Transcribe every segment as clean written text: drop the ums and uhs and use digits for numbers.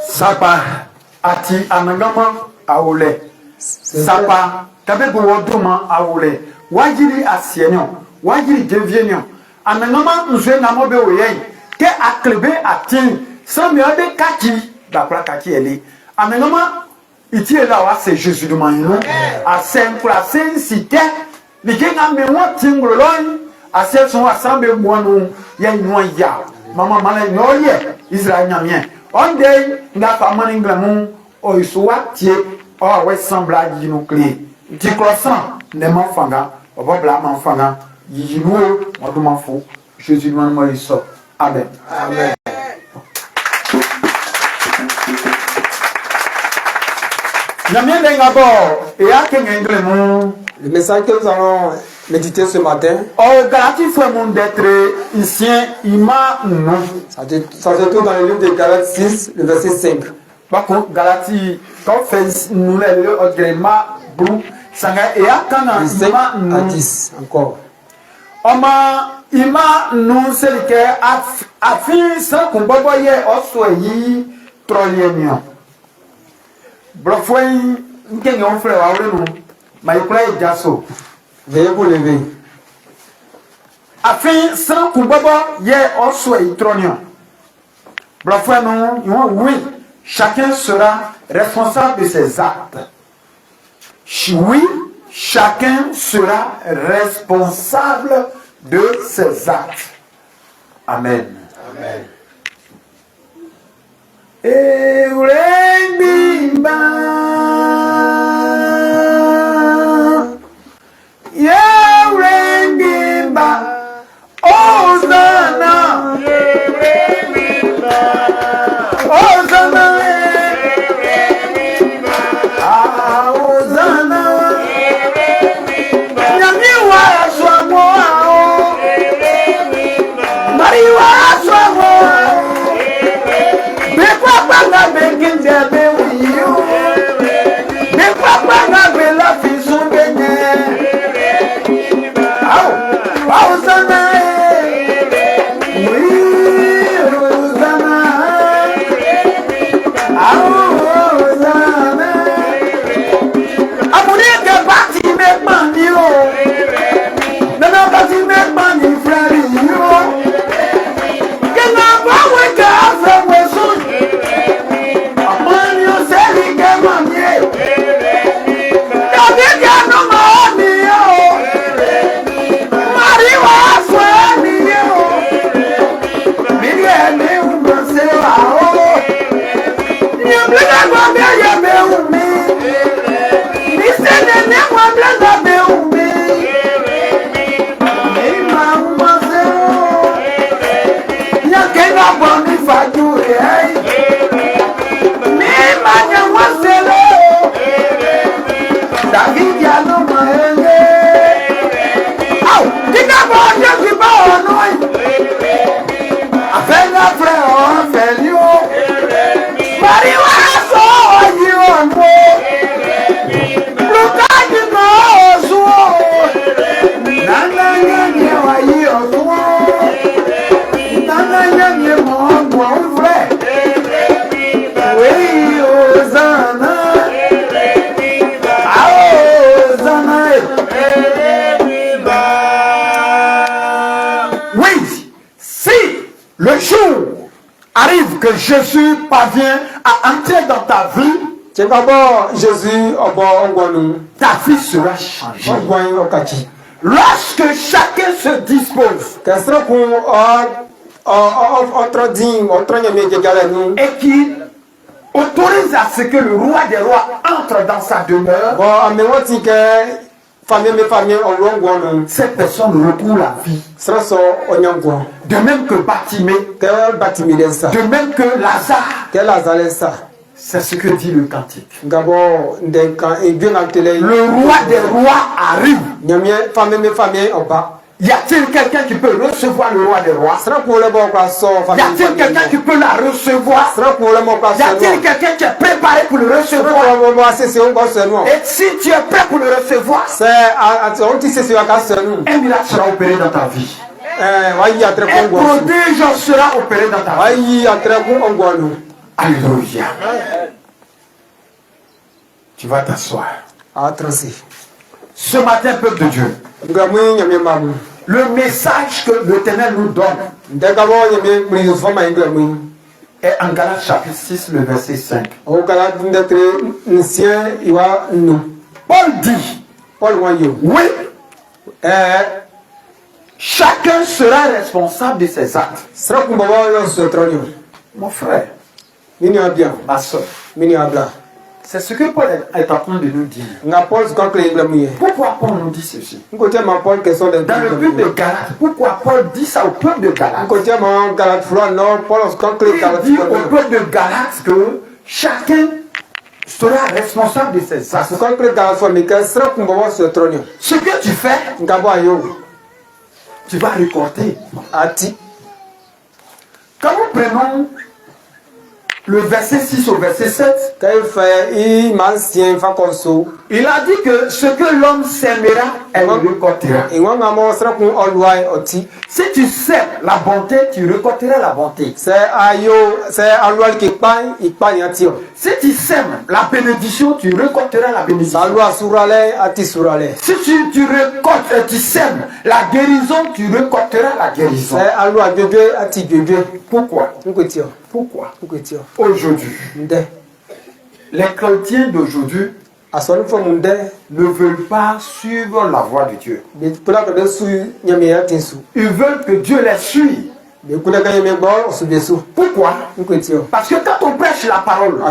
Sapa ati anangama aole. Sapa tabe buwoduma aole. Wajiri asienyo, wajiri devienyo. Anangama nzwe namobe oyen. Ke aklebe atin. Sambe abe kaki. Dakla kaki eli. Anangama iti ela c'est Jésus de Manou. A sen kula sen site. Likenga mewa tingolon. A sen son asambe mwanu yen noya. Mama mala noye Israël nyamien. On day na famani nglamu o isuwatie o we sembla jinukli. Ti croissant ne m'enfanga, o bla m'enfanga. Yinu o do m'enfou. Jésus de Manou so. Amen. Amen. Le message que nous allons méditer ce matin, ça se trouve dans le livre de Galates 6, le verset 5. De 5 à 10 encore. Veuillez vous lever. Afin sans kumbaba ye oso itronion. Oui, chacun sera responsable de ses actes. Oui, chacun sera responsable de ses actes. Amen. Amen. Le jour arrive que Jésus parvient à entrer dans ta vie, ta vie sera changée. Lorsque chacun se dispose et qu'il autorise à ce que le roi des rois entre dans sa demeure, cette personne retrouve la vie. De même que Bartimée, de même que Lazare. C'est ce que dit le cantique. Le roi des rois arrive. Y a-t-il quelqu'un qui peut recevoir le roi des rois? Y a-t-il quelqu'un qui peut la recevoir? Y a-t-il quelqu'un qui est préparé pour le recevoir? Et si tu es prêt pour le recevoir, un miracle sera opéré dans ta vie. Un prodige sera opéré dans ta vie. Alléluia. Tu vas t'asseoir. Ce matin, peuple de Dieu, le message que l'Éternel nous donne est en Galates chapitre 6, le verset 5. Paul dit, oui, chacun sera responsable de ses actes. Mon frère, ma soeur, c'est ce que Paul est en train de nous dire. Pourquoi Paul nous dit ceci? Dans le peuple de Galates, pourquoi Paul dit ça au peuple de Galates? Il dit au peuple de Galates que chacun sera responsable de ses actes. Ce que tu fais, tu vas récolter. Quand nous prenons le verset 6 au verset 7, il a dit que ce que l'homme sèmera, elle récoltera. Si tu sèmes la bonté, tu récolteras la bonté. Si tu sèmes la bénédiction, tu récolteras la bénédiction. Si tu récoltes, tu sèmes la guérison, tu récolteras la guérison. Pourquoi? Pourquoi? Aujourd'hui, les chrétiens d'aujourd'hui ne veulent pas suivre la voie de Dieu. Ils veulent que Dieu les suive. Pourquoi? Parce que quand on prêche la parole,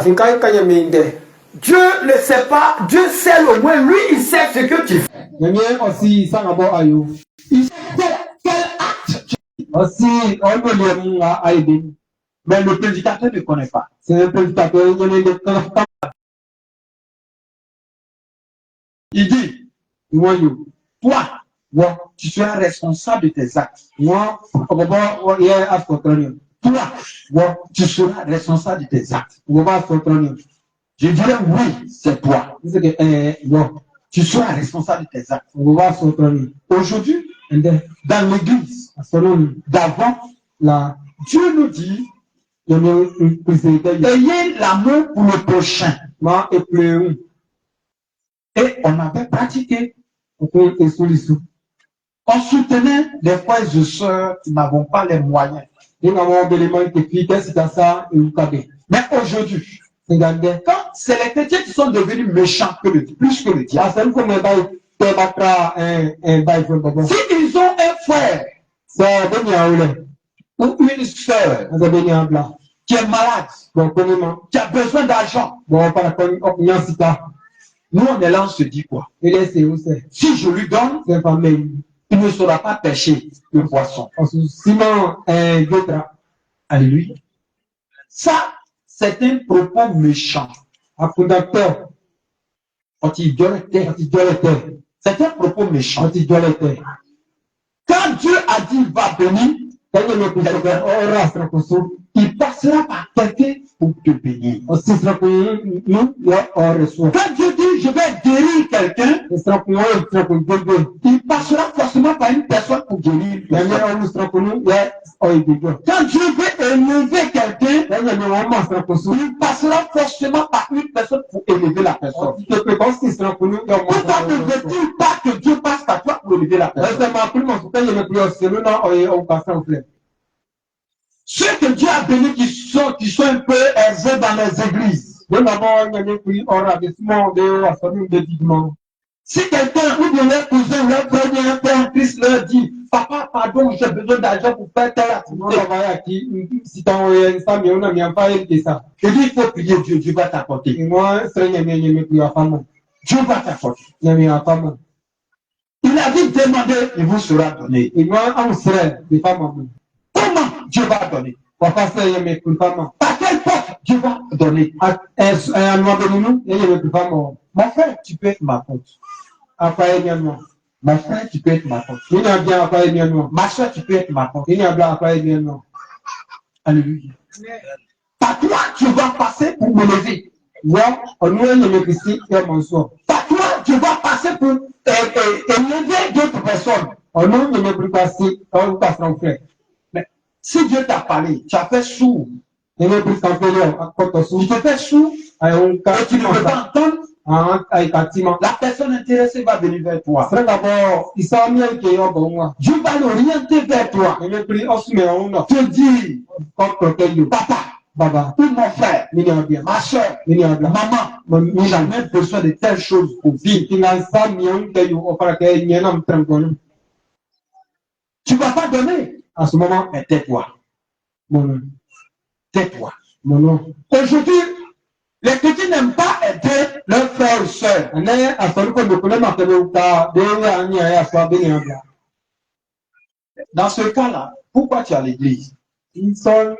Dieu ne sait pas, Dieu sait au moins, lui il sait ce que tu fais. Il sait quel acte tu fais. Mais le prédicateur ne connaît pas. C'est un prédicateur qui ne connaît pas. Il dit, toi, tu seras responsable de tes actes. Toi, tu seras responsable de tes actes. Je dirais oui, c'est toi. Tu seras responsable de tes actes. Aujourd'hui, dans l'église, d'avant, Dieu nous dit, ayez l'amour pour le prochain. Et on avait pratiqué. On soutenait des frères et sœurs qui n'avons pas les moyens. Mais aujourd'hui, quand c'est les chrétiens qui sont devenus méchants plus que le diable, s'ils ont un frère ou une sœur qui est malade, qui a besoin d'argent, nous on est là, on se dit quoi? Si je lui donne, il ne saura pas pêcher le poisson. Alléluia. Ça, c'est un propos méchant. C'est un propos méchant. Quand Dieu a dit va bénir, il passera par quelqu'un pour te bénir. Quand Dieu dit je vais guérir quelqu'un, il passera forcément par une personne pour guérir. Quand Dieu veut élever quelqu'un, il passera forcément par une personne pour élever la personne. Pourquoi ne veux-tu pas que Dieu passe par toi pour élever la personne? Ceux que Dieu a bénis qui sont un peu aisés dans les églises. Si quelqu'un ou bien leur cousin, leur frère, un père en Christ leur dit, papa, pardon, j'ai besoin d'argent pour faire telle activité. Il dit, il faut prier Dieu, Dieu va t'apporter. Dieu va t'apporter. Il a dit, demandez, il vous sera donné. Comment Dieu va donner? Par quelle porte Dieu va donner? Mon frère, tu peux être ma porte. Mon frère, tu peux être ma porte. Ma soeur, tu peux être ma porte. Alléluia. Par toi, tu vas passer pour me lever. Par toi, tu vas passer pour élever d'autres personnes. Mais si Dieu t'a parlé, tu as fait sourd. Tu te fais sourd et tu ne veux pas entendre. La personne intéressée va venir vers toi. Dieu va l'orienter vers toi. Te dire, papa, Baba, ou mon frère, ma soeur, maman, jamais besoin de telles choses pour vivre. Tu ne vas pas donner. À ce moment, mais tais-toi. Tais-toi. Aujourd'hui, les petits n'aiment pas aider leurs frères ou sœurs. Dans ce cas-là, pourquoi tu es à l'église? Maintenant,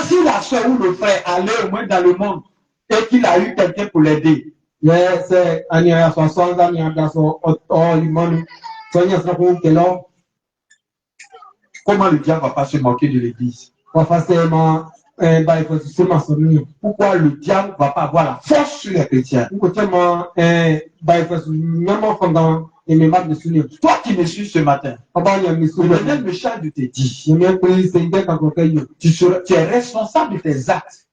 si la soeur ou le frère allait au moins dans le monde et qu'il a eu quelqu'un pour l'aider, comment le diable ne va pas se moquer de l'église? Pourquoi le diable ne va pas avoir la force sur les chrétiens? Toi qui me suis ce matin, le me charge de te dire, tu es responsable de tes actes.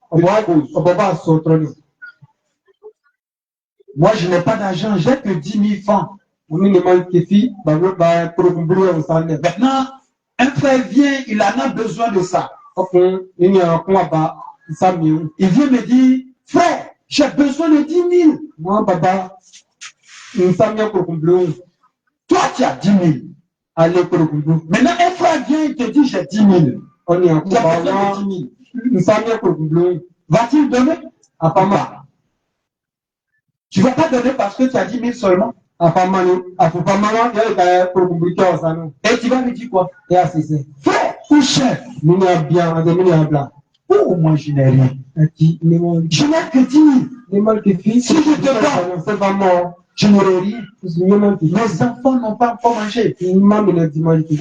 Moi, je n'ai pas d'argent, j'ai que 10 000 francs. Maintenant, un frère vient, il en a besoin de ça. Il vient me dire, frère, j'ai besoin de 10 000. Toi, tu as 10 000. Maintenant, un frère vient, il te dit, j'ai 10 000. Tu as besoin de 10 000. Va-t-il donner? Tu ne vas pas donner parce que tu as 10 000 seulement. Et tu vas lui dire quoi? Frère ou chef, oh, moi je n'ai rien. Je n'ai que 10 000. Si je te donne, je n'aurai rien. Mes enfants n'ont pas encore mangé.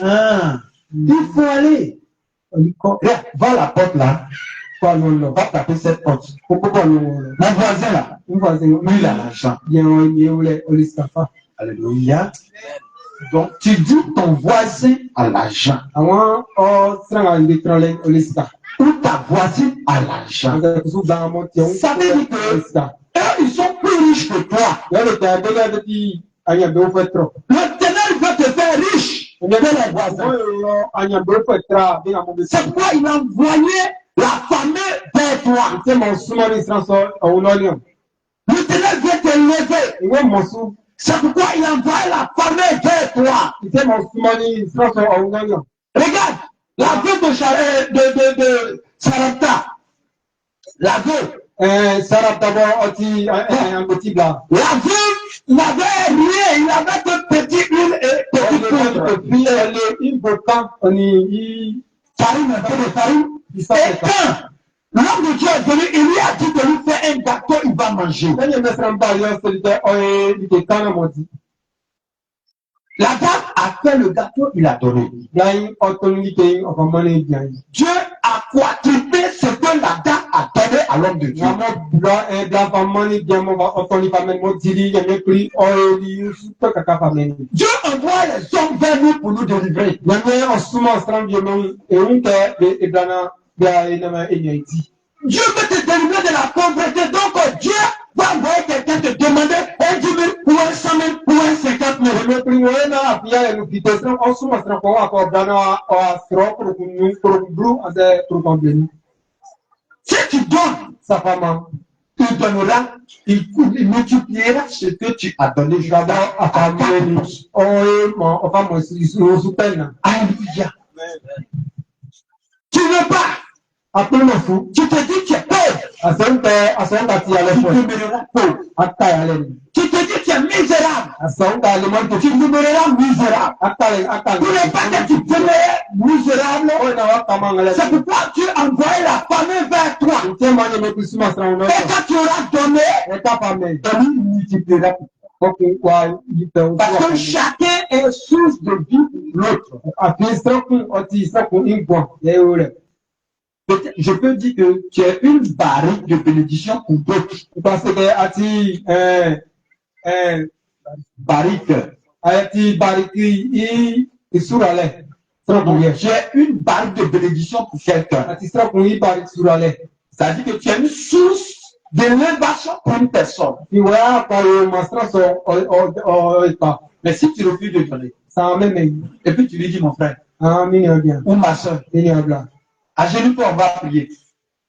Ah. Il faut aller. Va à la porte là. Va taper cette porte. Mon voisin là, lui il a l'argent. Alléluia. Donc tu dis ton voisin a l'argent. Ou ta voisine a l'argent. Ça veut dire que eux, ils sont plus riches que toi. Le Ténèbre veut te faire riche. C'est pourquoi il a envoyé la famille vers toi. Le Ténèbre veut te lever. C'est pourquoi il a envoyé la famille vers toi. Regarde, la veuve de Sarepta. La veuve. La veuve n'avait rien, il avait que petit huile et petit poudre. Farine, un peu de farine. Et quand l'homme de Dieu est venu, il lui a dit de lui faire un gâteau, il va manger. La dame a fait le gâteau, il a donné. Dieu a quadruplé ce que la dame a donné à l'homme de Dieu. Dieu envoie les hommes vers nous pour nous délivrer. Dieu veut te délivrer de la pauvreté. Donc Dieu va envoyer quelqu'un te demander un 10 000 ou un 100 000 ou un 50 000. Si tu donnes, il donnera, il multipliera ce que tu as donné. Alléluia. Tu ne veux pas. Tu te dis que tu es pauvre. Tu demeureras pauvre. Tu te dis que tu es misérable. Tu demeureras misérable. Pour ne pas que tu demeures misérable, c'est pourquoi tu envoies la famille vers toi. Et quand tu auras donné, il multipliera. Parce que chacun est source de vie pour l'autre. Je peux dire que tu es une barrique de bénédiction pour d'autres. Parce que barrique, Ayati bariki i surale. Donc, tu es une barre de bénédiction pour quelqu'un. Ati sera kuni barik surale. C'est-à-dire que tu es une source d'élévation pour une personne. Iwa pa yo masra so pa. Mais si tu refuses de donner, Sa meme. et puis tu lui dis, mon frère, Amin bien. ou ma soeur, Ini abla. agenouille-toi, on va prier.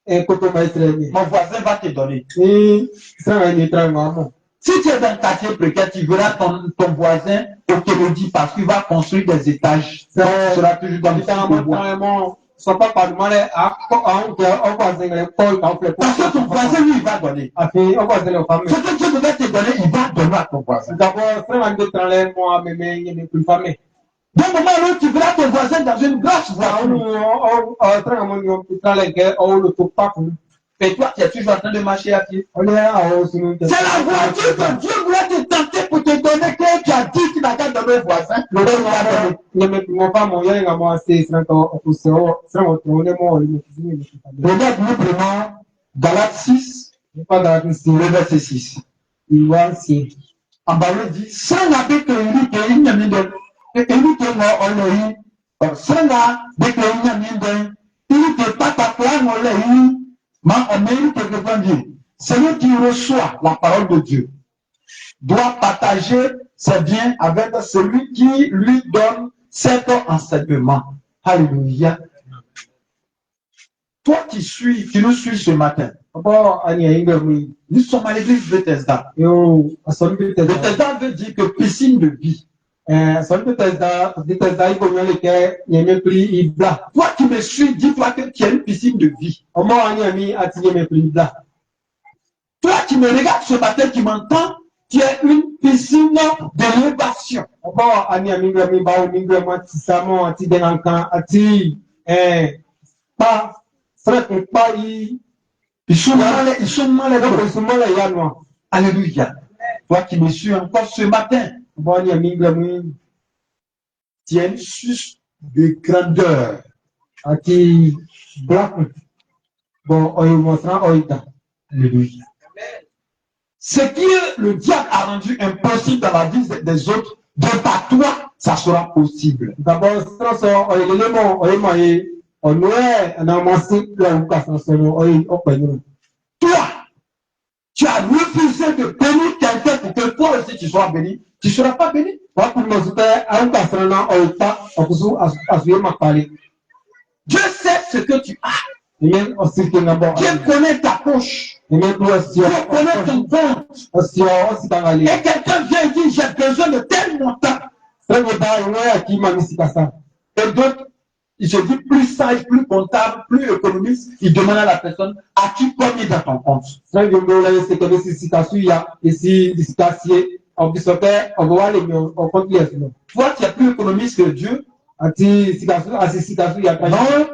E koto maître ni. Mon voisin va te donner. Ni sera ni trangamo. Si tu es dans un quartier précaire, tu verras ton voisin au Kennedy parce qu'il va construire des étages. Ça sera toujours dans le temps de bois. So pa pa male a voisin le call ka fait. Parce que ton voisin, lui, il va donner. Afi o voisin le femme. Ce que Dieu devait te donner, il va donner à ton voisin. D'abord sera de tranler moi meme ni plus femme. D'un moment à l'autre, tu verras ton voisin dans une grosse voiture. Trangamo ni tranler que o le tout pas. Et toi, tu es toujours en train de marcher à pied. On est à o sunu. C'est la voiture que Dieu voulait te tenter pour te donner que tu as dit qu'il n'a qu'à donner au voisin. Le roi ne me pas mon yanga moi c'est sera au sera on est moi le kizini. Regarde, nous prenons Galates 6, Pas dans le verset 6. il va si. En bas, il dit, sans la paix que lui, que il n'y a mis de, et lui, que moi, on l'a eu, sans la paix que il n'y a mis de, il que pas ta place, on l'a eu, mais on a eu quelque chose dire. Celui qui reçoit la parole de Dieu doit partager ses biens avec celui qui lui donne cet enseignement. Alléluia. Toi qui nous suis ce matin, Apa ani ainda mui. nous sommes à l'église Bethesda. Yo asal Bethesda. Bethesda veut dire que piscine de vie. Asal Bethesda iko nyale ke yeme pri ibla. Toi qui me suis, dis-toi que tu as une piscine de vie. Omo ani ami ati yeme pri ibla. Toi qui me regardes ce matin, qui m'entends, tu as une piscine d'élévation. Apa ani ami ngami bawo mingwe ma tisamo ati denankan ati pa sret pa i Ils sont mal ko sumala ya no. Alléluia. Toi qui me suis encore ce matin, Apa ani ami ngami tu as une source de grandeur. ati black. Bon oyo mosra oita. Alléluia. Ce qui le diable a rendu impossible dans la vie des autres, de par toi, ça sera possible. D'abord so oyelemo oyemaye onwe na mosi la ukasa so oy openyo. Toi, tu as refusé de bénir quelqu'un pour que toi aussi tu sois béni. Tu ne seras pas béni. Wa kuma su ta an ka sana oyta akusu asuye makale. Dieu sait ce que tu as. Yen osike na bo. Dieu connaît ta poche. Yen ko osio. Dieu connaît ton compte. Osio osikangali. Et quelqu'un vient et dit, j'ai besoin de tel montant. Sebe ba ngoya ki mamisika sa. Et d'autres, il se dit plus sage, plus comptable, plus économiste. Il demande à la personne, as-tu combien dans ton compte? Sebe ngola yese ke sika suya esi disikasie obisope ogwale nyo okontles no. Toi, tu es plus économiste que Dieu. Ati sikasu asi sikasu ya ka. Non,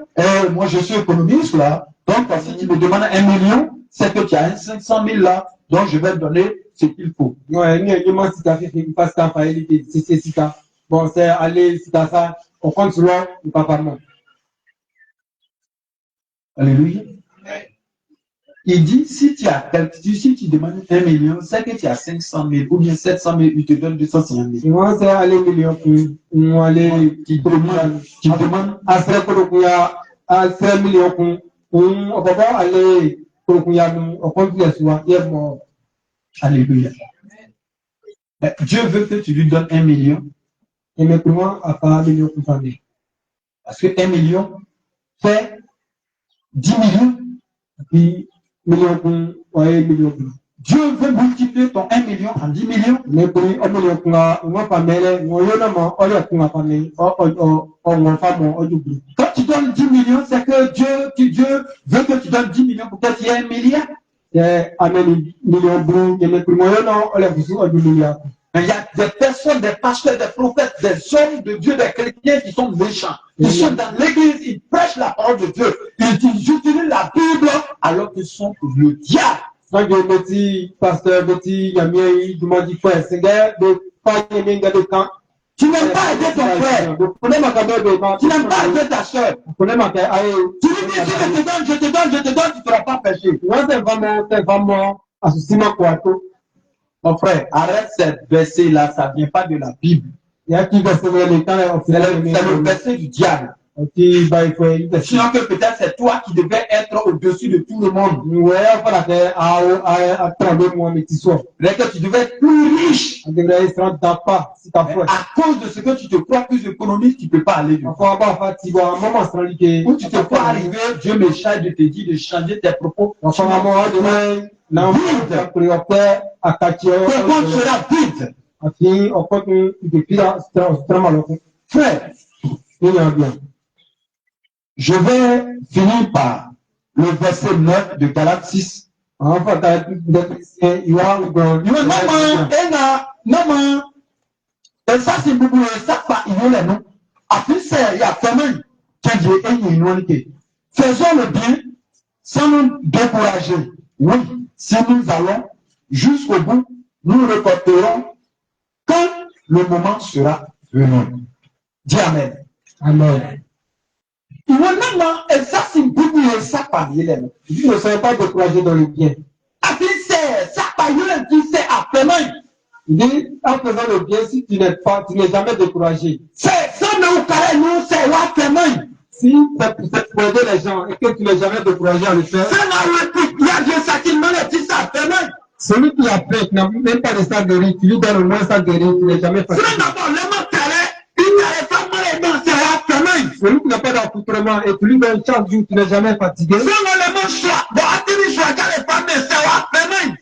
moi je suis économiste là. Donc, si tu me demandes 1 million, c'est que tu as un 500 000 là. Donc, je vais te donner ce qu'il faut. Ouais, ni ma sika fi passe ta fa elite c'est sika. Bon, c'est aller sika ça au compte sur le papa non. Alléluia. Il dit, si tu demandes 1 million, c'est que tu as 500 000 ou bien 700 000, il te donne 250 000. Moi, c'est aller million pour aller Tu demandes à 3 millions pour papa aller pour au compte de soi. Alléluia. Dieu veut que tu lui donnes 1 million. Et mais pour moi, à part million pour famille. Parce que 1 million fait 10 millions. Puis, million pour, ouais, million pour. Dieu veut multiplier ton 1 million en 10 millions. Mais pour 1 million pour moi, pas mêlé, moi, yo, non, on y a pour ma famille, mon femme, on oublie. Quand tu donnes 10 millions, c'est que Dieu veut que tu donnes 10 millions pour que tu aies 1 milliard. C'est un million pour, et mais pour moi, non, on a besoin de milliard. Mais il y a des personnes, des pasteurs, des prophètes, des hommes de Dieu, des chrétiens qui sont méchants. Ils sont dans l'église, ils prêchent la parole de Dieu. Ils utilisent la Bible alors qu'ils sont pour le diable. Quand je me dis, pasteur, me dis, il y a bien, il m'a dit, frère, c'est gars, de pas aimer de camp. Tu n'aimes pas aider ton frère. Tu n'aimes pas aider ta soeur. Tu lui dis, je te donne, tu ne feras pas pécher. Moi, c'est vraiment, associé quoi, Mon frère, arrête cette verset-là, ça ne vient pas de la Bible. C'est le verset du diable. Sinon que peut-être c'est toi qui devais être au-dessus de tout le monde. Peut-être que tu devais être plus riche. À cause de ce que tu te crois plus économique, tu ne peux pas aller dessus. Ou tu te crois arriver, Dieu me charge de te dire de changer tes propos. Ton compte sera vide. Frère, je vais finir par le verset 9 de Galates 6. Faisons le bien sans nous décourager. Oui, si nous allons jusqu'au bout, nous récolterons quand le moment sera venu. Dis Amen. Amen. Il ça c'est beaucoup de ça par Vous ne serez pas découragé dans le bien. Il dit, en faisant le bien, si tu n'es jamais découragé. Si c'est pour aider les gens et que tu n'es jamais découragé à le faire. Celui qui a fait, qui n'a même pas de sac de riz, tu lui donnes au moins sac de riz, tu n'es jamais fatigué. Celui qui n'a pas d'accoutrement et tu lui donnes chaque jour, tu n'es jamais fatigué.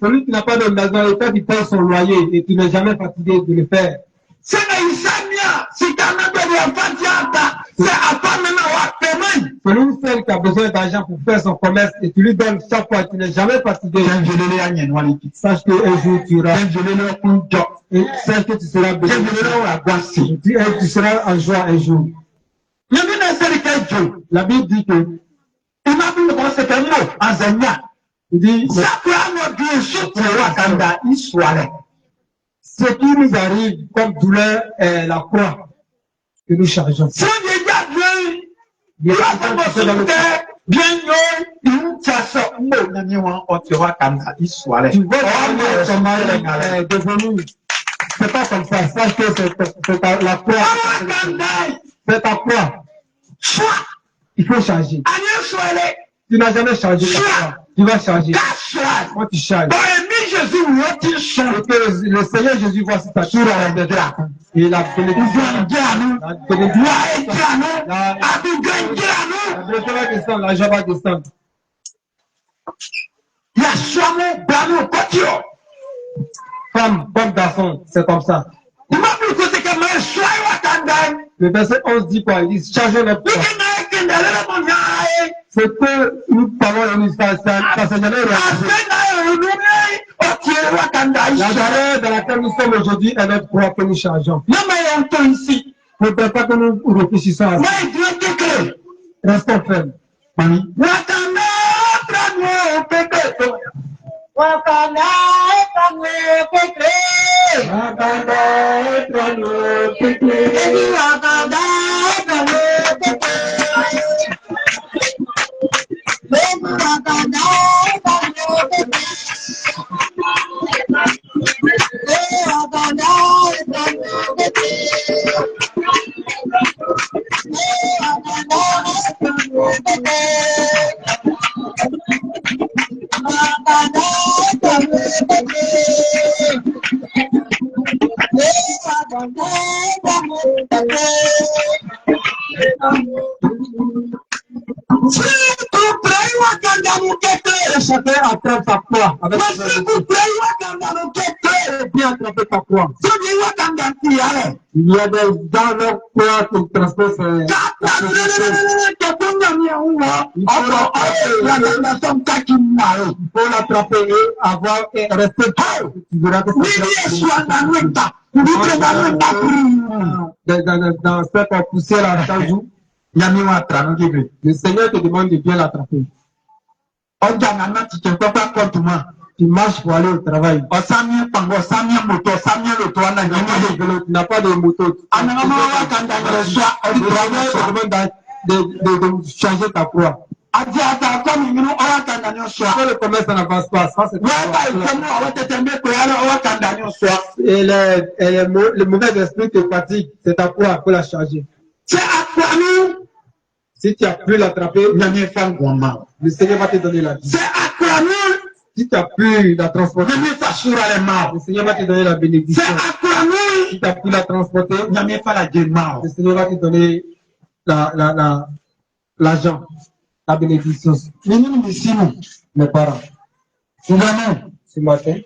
Celui qui n'a pas de maison et toi qui payes son loyer et tu n'es jamais fatigué de le faire. Celui qui a besoin d'argent pour faire son commerce et tu lui donnes chaque fois, tu n'es jamais fatigué. Sache qu'un jour tu auras et sache que tu seras béni. Tu seras en joie un jour. La Bible dit que il dit ce qui nous arrive comme douleur est la croix que nous chargeons. C'est pas comme ça, sache que c'est la croix. C'est ta croix. Il faut changer. Tu n'as jamais changé ta croix. Tu vas changer. Quand tu changes. Le Seigneur Jésus voit ta croix. Et la bénédiction va descendre, la joie va descendre. Femme, comme garçon, c'est comme ça. Le verset 11 dit quoi? Il dit changeons notre foi. C'est que nous parlons en histoire, ça s'est jamais réalisé. La galère dans laquelle nous sommes aujourd'hui est notre foi que nous changeons. Il ne faut pas que nous réfléchissons à ça. Restons fermes. Chacun attrape sa croix. Bien attraper ta croix. Il y a des dans leur croix qui transpercent. Il faut l'attraper et avoir et rester. Tu verras que dans cette poussière à chaque jour, le Seigneur te demande de bien l'attraper. Tu marches pour aller au travail. Tu n'as pas de moto. De changer ta croix. le commerce n'avance pas, ça c'est et le mauvais esprit te fatigue, c'est ta foi pour la charger. Si tu as pu l'attraper, le Seigneur va te donner la vie. Si tu as pu la transporter, le Seigneur va te donner la bénédiction. Si tu as pu la transporter, le Seigneur va te donner l'argent, la bénédiction. Mes parents, ce matin,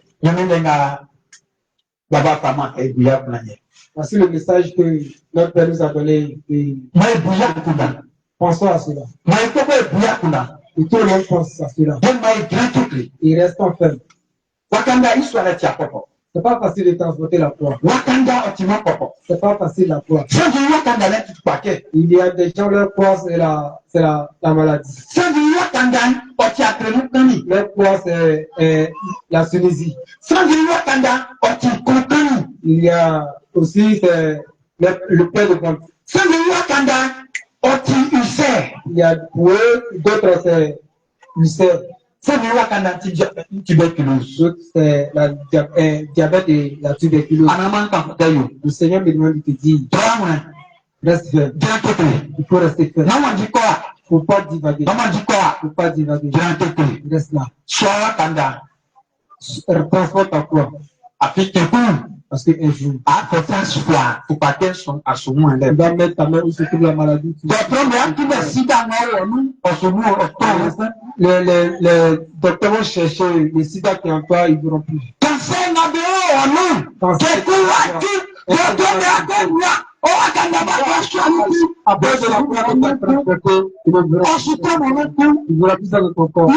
voici le message que notre Père nous a donné. Pensons à cela. Et tout le monde pense à cela. Il reste ferme. C'est pas facile de transporter la foi. C'est pas facile la foi. Il y a des gens, leur foi c'est la maladie. Leur foi c'est la Tunisie. Il y a aussi le père de vente. Il y a pour eux, d'autres c'est ulcère. D'autres c'est la diabète et la tuberculose. Le Seigneur me demande de te dire, reste ferme. Il faut rester ferme. Il ne faut pas divaguer. Il ne faut pas divaguer. Reste là. Transporte ta foi. Parce qu'un jour, tu dois mettre ta main où se trouve la maladie. Les docteurs vont chercher les sida qui en toi, ils ne verront plus. Après de la peur de transporter, ils ne verront plus. Ils verront plus ça de ton corps.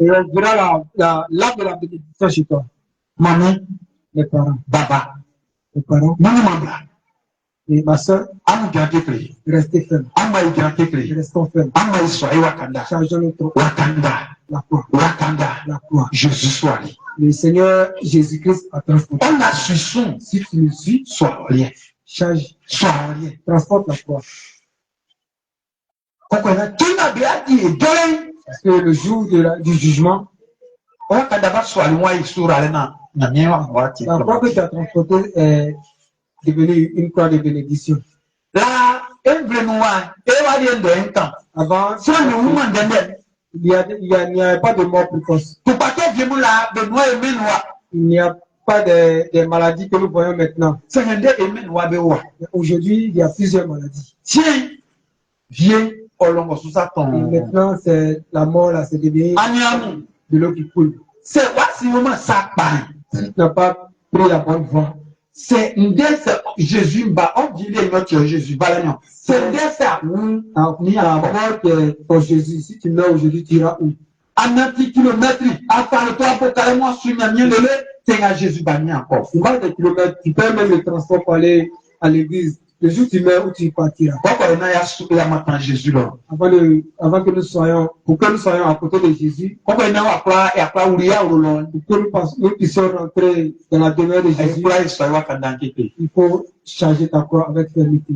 Et on verra l'arbre de la bénédiction chez toi. Maman, les parents, Baba, les parents, et ma soeur, restez ferme. Restons fermes. Chargeons notre la croix. La croix. Jésus soit lié. Le Seigneur Jésus-Christ a transporté. On a su son. Si tu le suis, sois lié. Charge, sois lié. Transporte la croix. Parce que le jour du jugement, la croix que tu as transportée est devenue une croix de bénédiction. Avant, il n'y a pas de mort précoce. Il n'y a pas de maladies que nous voyons maintenant. Aujourd'hui, il y a plusieurs maladies. Tiens, viens. Et maintenant, c'est la mort, là, c'est devenu de l'eau qui coule. C'est ça. Tu n'as pas pris la bonne voie. C'est Jésus, on dit Jésus, c'est ça. Ni à mort pour Jésus. Si tu meurs aujourd'hui, tu iras où? À 90 km, à faire le toit pour carrément sur c'est à Jésus banni encore. C'est pas des kilomètres, tu peux même le transport pour aller à l'église. Le jour où tu meurs, où tu partiras. Avant que nous soyons, pour que nous soyons à côté de Jésus, pour que nous puissions rentrer dans la demeure de Jésus, il faut changer ta croix avec fermeté.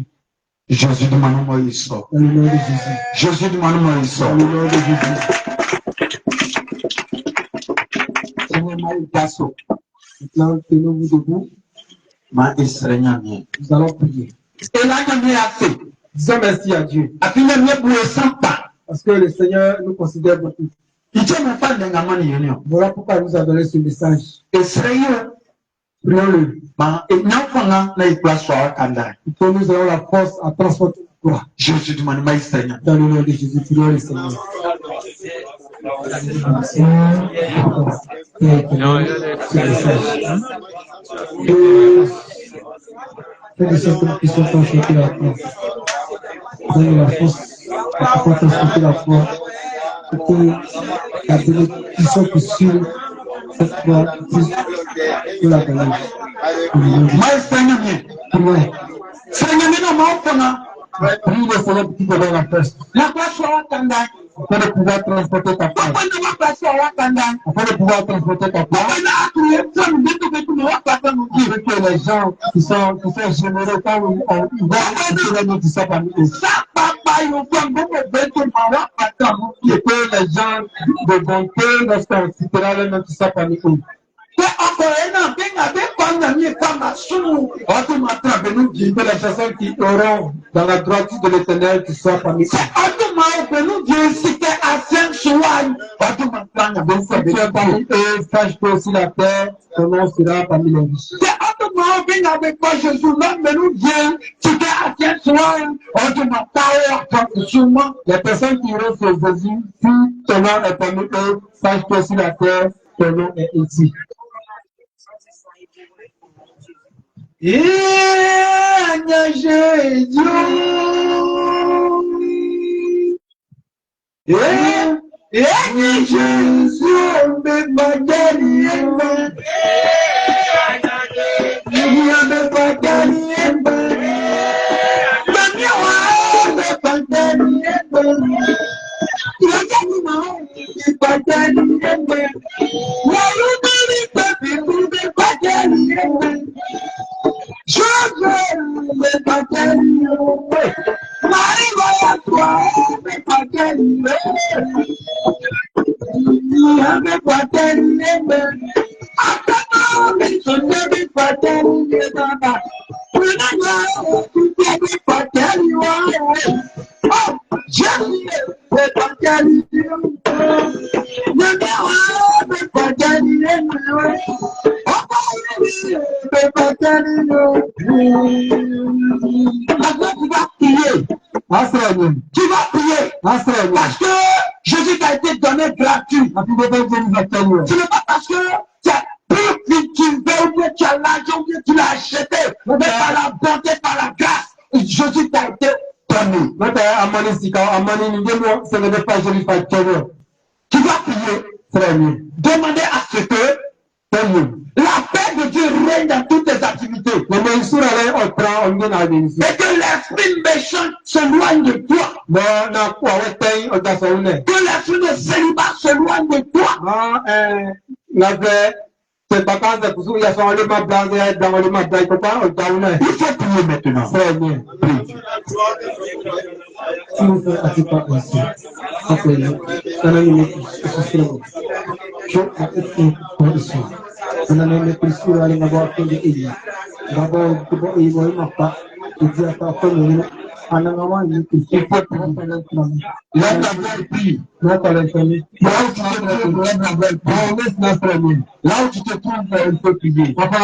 Jésus de mon nom, il sort. Dans le nom de Jésus. Jésus de mon nom, il sort. Dans le nom de Jésus. Maintenant, tenons-vous debout. Nous allons prier. Et là, disons merci à Dieu. Parce que le Seigneur nous considère beaucoup. Voilà pourquoi il nous a donné ce message. Prions-le. Il faut nous ayons la force à transporter la croix. Jésus de mon nom, Seigneur. Dans le nom de Jésus, prions le Seigneur. Fais de sorte que nous puissions transporter la croix. Donne la force pour transporter la croix. Pour que la bénédiction puisse suivre cette croix puisse la gagner. Prie le Seigneur pour qu'il te donne la force. La croix soit afin de pouvoir transporter ta femme, afin de pouvoir transporter ta femme, afin que les gens qui sont généreux quand ils vont retirer notre sang parmi eux. Et que les gens de bonté, lorsqu'on citera le nom qui sont parmi eux. Que les personnes qui auront dans la droiture de l'Éternel qui soient parmi eux. Si tu es parmi eux, sache que aussi la terre, ton nom sera parmi les riches. Les personnes qui iront sur Jésus, si ton nom est parmi eux, sache que aussi la terre, ton nom est ici. Tu vas prier parce que Jésus t'a été donné gratuit. Ce n'est pas parce que tu as pris, tu veux, tu as l'argent, tu l'as acheté, mais par la bonté, par la grâce, Jésus t'a été donné. Tu vas prier, demander à ce que la paix de Dieu règne dans toutes tes activités. Et que l'esprit méchant s'éloigne de toi. Que l'esprit de célibat s'éloigne de toi. Il faut prier maintenant. Là où tu te trouves, il faut prier. Vraiment,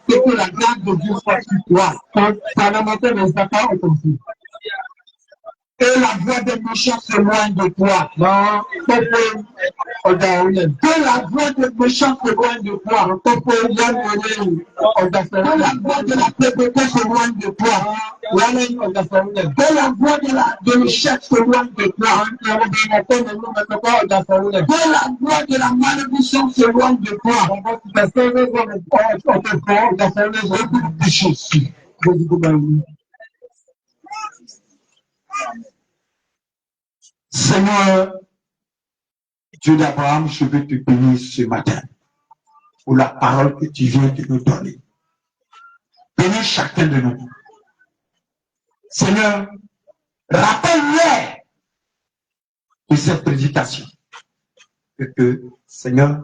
c'est que la grâce de Dieu soit sur toi. Et la voix des méchants s'éloigne de toi. Que la voix des méchants s'éloigne de toi. Que la voix de la pauvreté s'éloigne de toi. Que la voix de l'échec s'éloigne de toi. Que la voix de la malédiction s'éloigne de toi. Seigneur, Dieu d'Abraham, je veux te bénir ce matin pour la parole que tu viens de nous donner. Bénis chacun de nous. Seigneur, rappelle-les de cette prédication. Et que, Seigneur,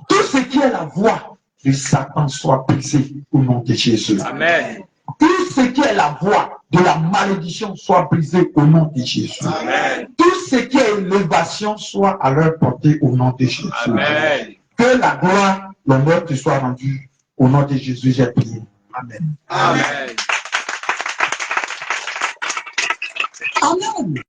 tout ce qui est la voix de Satan soit brisé au nom de Jésus. Amen. Tout ce qui est la voix de la malédiction soit brisé au nom de Jésus. Amen. Tout ce qui est élévation soit à leur portée au nom de Jésus. Amen. Que la gloire, l'honneur te soit rendu au nom de Jésus, j'ai prié. Amen. Amen. Amen.